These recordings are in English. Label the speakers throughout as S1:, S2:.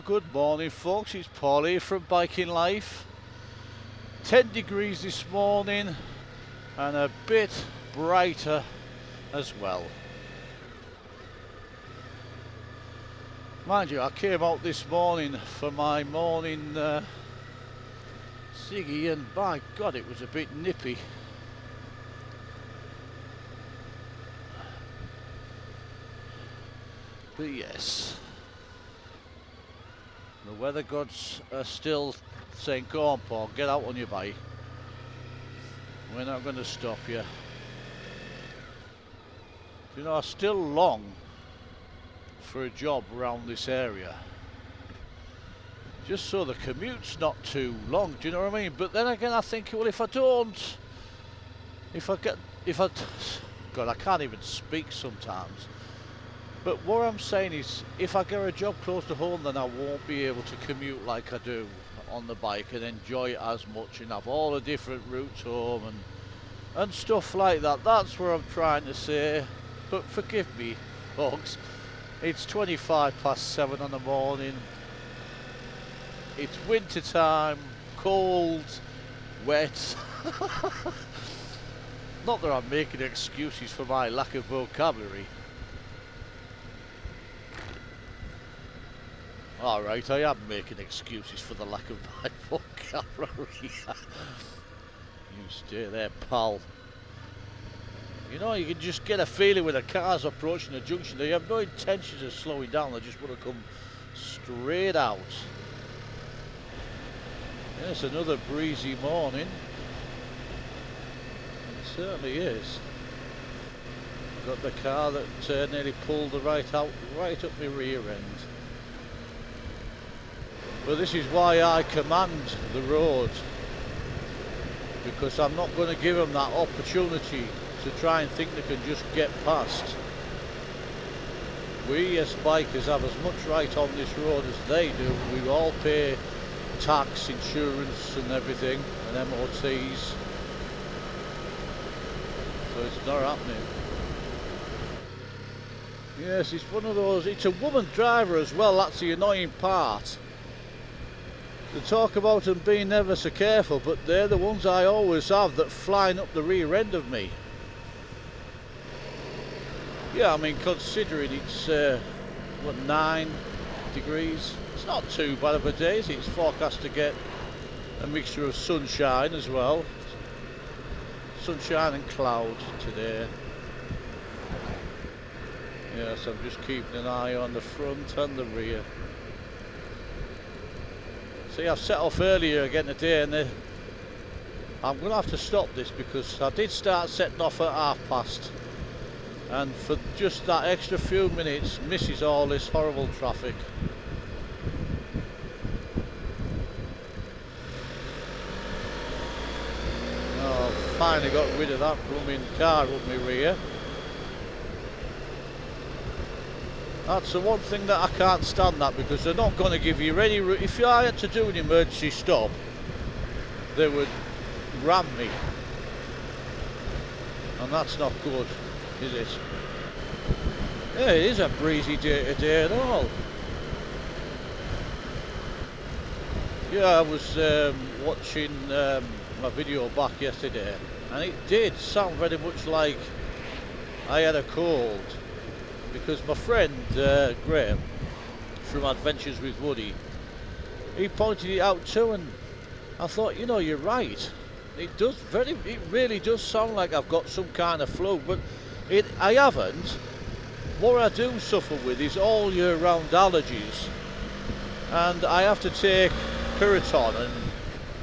S1: Good morning folks, it's Paul here from Biking Life. 10 degrees this morning and a bit brighter as well. Mind you, I came out this morning for my morning ciggy and by God it was a bit nippy. But yes, the weather gods are still saying, go on Paul, get out on your bike. We're not going to stop you. You know, I still long for a job around this area. Just so the commute's not too long, do you know what I mean? But then again I think, well, if I God, I can't even speak sometimes. But what I'm saying is, if I get a job close to home, then I won't be able to commute like I do on the bike and enjoy it as much and have all the different routes home and stuff like that. That's what I'm trying to say. But forgive me, folks. It's 7:25 in the morning. It's winter time, cold, wet. Not that I'm making excuses for my lack of vocabulary. Alright, I am making excuses for the lack of my vocabulary. You stay there, pal. You know, you can just get a feeling when a car's approaching the junction. They have no intentions of slowing down, they just want to come straight out. Yes, another breezy morning. It certainly is. Got the car that nearly pulled the right up my rear end. But this is why I command the road, because I'm not going to give them that opportunity to try and think they can just get past. We as bikers have as much right on this road as they do. We all pay tax, insurance and everything, and MOTs. So it's not happening. Yes, it's one of those, it's a woman driver as well, that's the annoying part. They talk about them being never so careful, but they're the ones I always have that flying up the rear end of me. Yeah, I mean, considering it's, 9 degrees, it's not too bad of a day. It's forecast to get a mixture of sunshine as well. Sunshine and cloud today. Yes, I'm just keeping an eye on the front and the rear. See, I've set off earlier again today and I'm going to have to stop this because I did start setting off at p:30 and for just that extra few minutes misses all this horrible traffic. Oh, finally got rid of that blooming car up my rear. That's the one thing that I can't stand, that, because they're not going to give you any route. If I had to do an emergency stop, they would ram me. And that's not good, is it? Yeah, it is a breezy day today and all. Yeah, I was watching my video back yesterday, and it did sound very much like I had a cold. Because my friend Graham from Adventures with Woody, he pointed it out too, and I thought, you know, you're right. It really does sound like I've got some kind of flu, but I haven't. What I do suffer with is all year round allergies, and I have to take Piriton and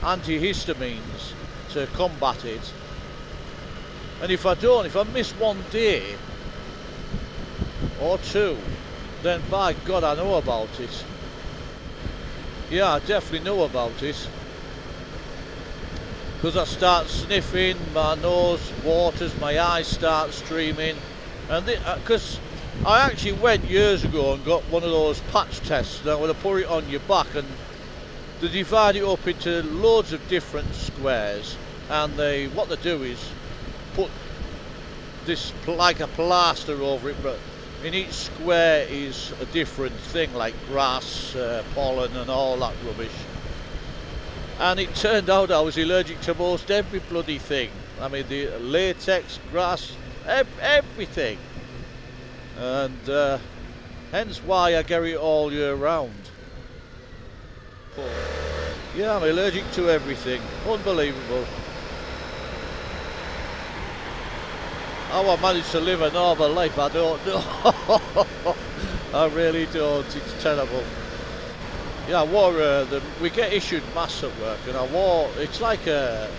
S1: antihistamines to combat it. And if I miss one day or two, then by God I know about it. Yeah, I definitely know about it. Because I start sniffing, my nose waters, my eyes start streaming. And because I actually went years ago and got one of those patch tests. Now when they put it on your back and they divide it up into loads of different squares, and what they do is put this like a plaster over it, but In each square is a different thing, like grass, pollen and all that rubbish. And it turned out I was allergic to most every bloody thing. I mean, the latex, grass, everything. And hence why I get it all year round. But, yeah, I'm allergic to everything. Unbelievable. How I managed to live a normal life, I don't know. I really don't. It's terrible. Yeah, I wore we get issued masks at work, and I wore. It's like a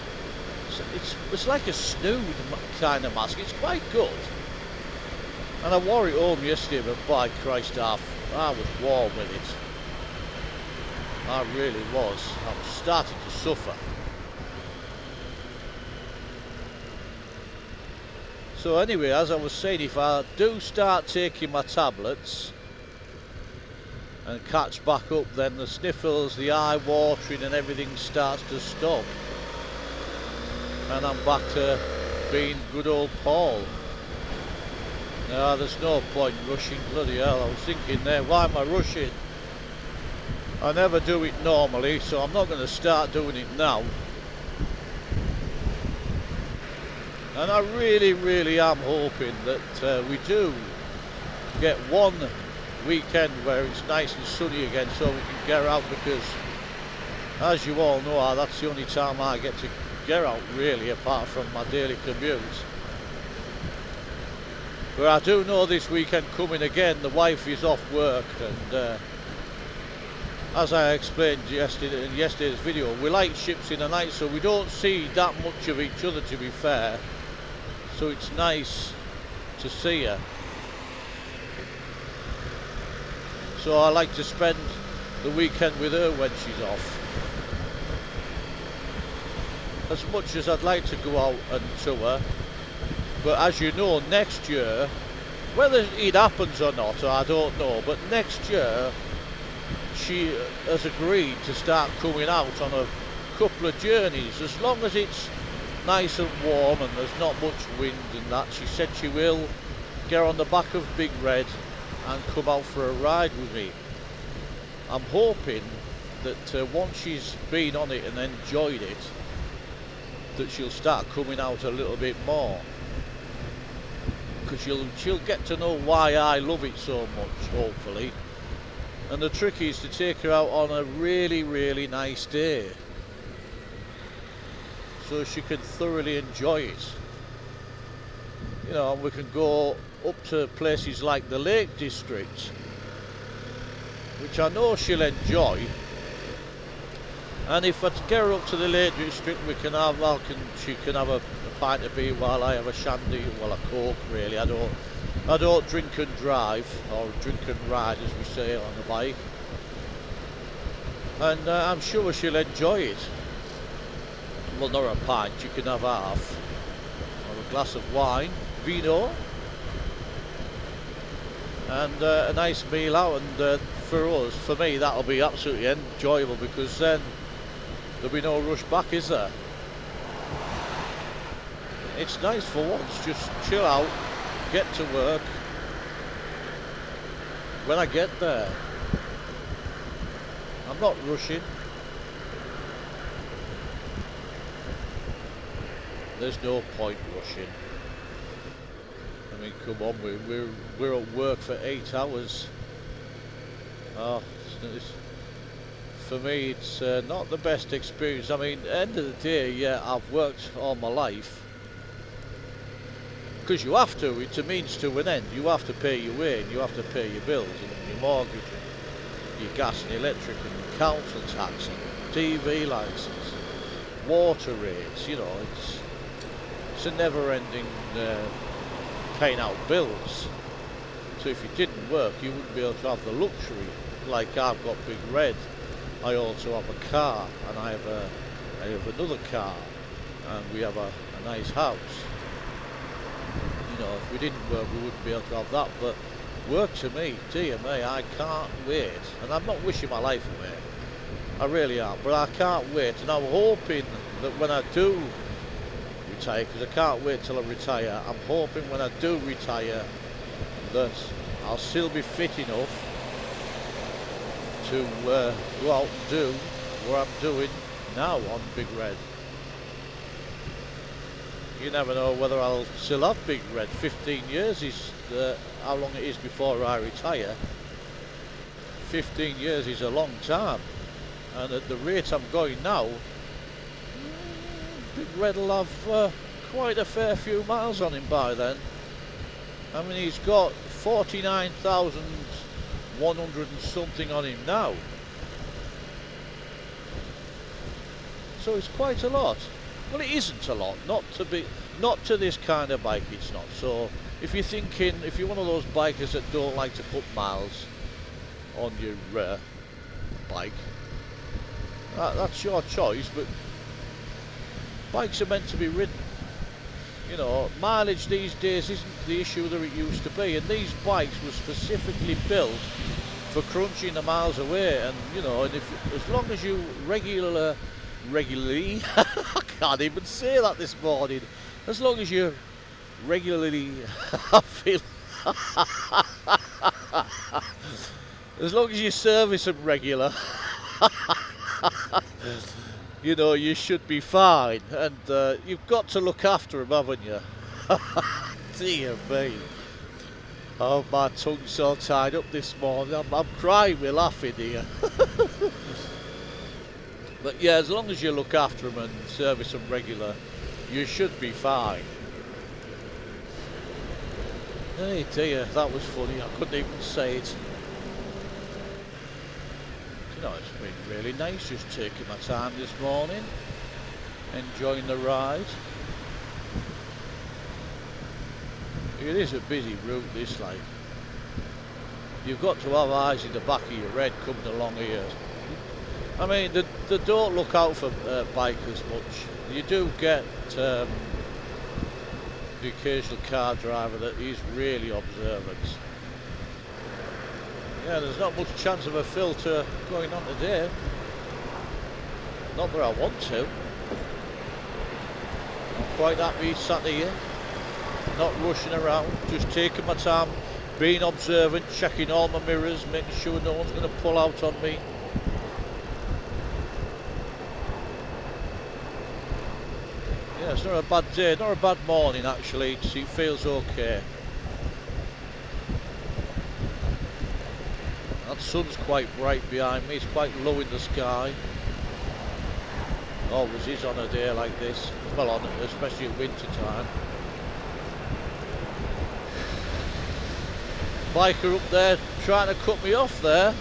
S1: snood kind of mask. It's quite good. And I wore it home yesterday, but by Christ, I was warm with it. I really was. I was starting to suffer. So anyway, as I was saying, if I do start taking my tablets and catch back up, then the sniffles, the eye watering and everything starts to stop. And I'm back to being good old Paul. No, there's no point rushing, bloody hell. I was thinking there, why am I rushing? I never do it normally, so I'm not going to start doing it now. And I really, really am hoping that we do get one weekend where it's nice and sunny again, so we can get out, because as you all know, that's the only time I get to get out really, apart from my daily commute. But I do know this weekend coming again, the wife is off work, and as I explained in yesterday's video, we like ships in the night, so we don't see that much of each other, to be fair. So it's nice to see her. So I like to spend the weekend with her when she's off. As much as I'd like to go out and tour, but as you know, next year, whether it happens or not, I don't know, but next year she has agreed to start coming out on a couple of journeys, as long as it's nice and warm and there's not much wind and that. She said she will get on the back of Big Red and come out for a ride with me. I'm hoping that once she's been on it and enjoyed it, that she'll start coming out a little bit more, because she'll get to know why I love it so much, hopefully. And the trick is to take her out on a really, really nice day, so she can thoroughly enjoy it. You know, we can go up to places like the Lake District, which I know she'll enjoy. And if I get her up to the Lake District, we can have, she can have a pint of beer while I have a shandy, well, a Coke really. I don't drink and drive, or drink and ride as we say on the bike. And I'm sure she'll enjoy it. Well, not a pint, you can have half, or a glass of wine, vino, and a nice meal out. And for me, that'll be absolutely enjoyable, because then there'll be no rush back, is there? It's nice for once, just chill out, get to work when I get there. I'm not rushing. There's no point rushing. I mean, come on, we're at work for 8 hours. Oh, for me, it's not the best experience. I mean, at the end of the day, yeah, I've worked all my life, because you have to. It's a means to an end. You have to pay your way, and you have to pay your bills, and your mortgage, and your gas and electric, and council tax, and TV licence, water rates. You know, it's a never-ending paying out bills. So if you didn't work, you wouldn't be able to have the luxury. Like I've got Big Red, I also have a car, and I have another car, and we have a nice house. You know, if we didn't work, we wouldn't be able to have that. But work to me, dear me, I can't wait. And I'm not wishing my life away, I really am, but I can't wait. And I'm hoping that when I do retire, because I can't wait till I retire, I'm hoping when I do retire that I'll still be fit enough to go out and do what I'm doing now on Big Red. You never know whether I'll still have Big Red. 15 years is how long it is before I retire. 15 years is a long time, and at the rate I'm going now, Big Red will have quite a fair few miles on him by then. I mean, he's got 49,100 and something on him now, so it's quite a lot. Well, it isn't a lot, not to this kind of bike, it's not. So if you're thinking, if you're one of those bikers that don't like to put miles on your bike, that's your choice, but bikes are meant to be ridden. You know, mileage these days isn't the issue that it used to be, and these bikes were specifically built for crunching the miles away. And you know, and as long as you regularly I can't even say that this morning, as long as you regularly I feel as long as you service them regular, you know, you should be fine. And you've got to look after them, haven't you? Dear me. Oh, my tongue's all tied up this morning. I'm crying with laughing here. But yeah, as long as you look after them and service them regular, you should be fine. Hey dear, that was funny. I couldn't even say it. You know, it's been really nice just taking my time this morning, enjoying the ride. It is a busy route, this, like. You've got to have eyes in the back of your head coming along here. I mean, they don't look out for bikers much. You do get the occasional car driver that is really observant. Yeah, there's not much chance of a filter going on today. Not that I want to. I'm quite happy sat here, not rushing around, just taking my time, being observant, checking all my mirrors, making sure no one's going to pull out on me. Yeah, it's not a bad day, not a bad morning actually. It feels okay. That sun's quite bright behind me, it's quite low in the sky. Always is on a day like this, well, on especially at winter time. Biker up there trying to cut me off there.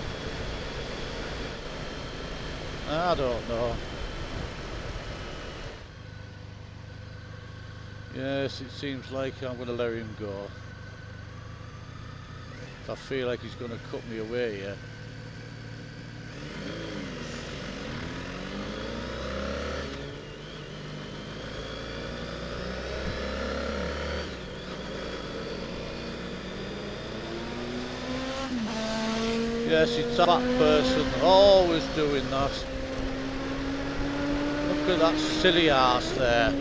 S1: I don't know. Yes, it seems like I'm going to let him go. I feel like he's going to cut me away here. Yes, it's that person, always doing that. Look at that silly arse there.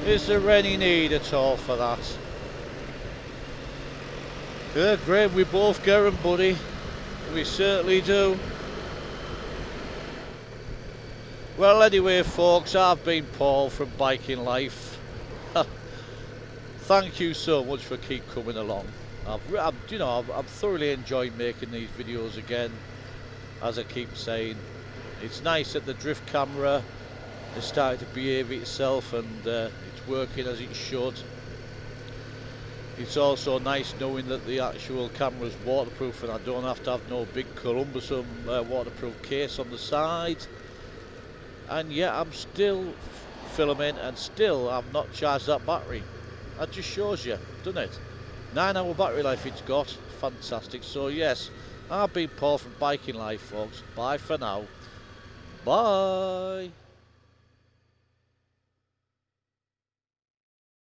S1: Is there any need at all for that? Yeah, Graham, we both get 'em, buddy. We certainly do. Well, anyway, folks, I've been Paul from Biking Life. Thank you so much for keep coming along. I'm thoroughly enjoying making these videos again. As I keep saying, it's nice that the drift camera is starting to behave itself, and it's working as it should. It's also nice knowing that the actual camera is waterproof and I don't have to have no big cumbersome waterproof case on the side. And yet I'm still filming, and still I've not charged that battery. That just shows you, doesn't it? 9-hour battery life it's got. Fantastic. So yes, I've been Paul from Biking Life, folks. Bye for now. Bye.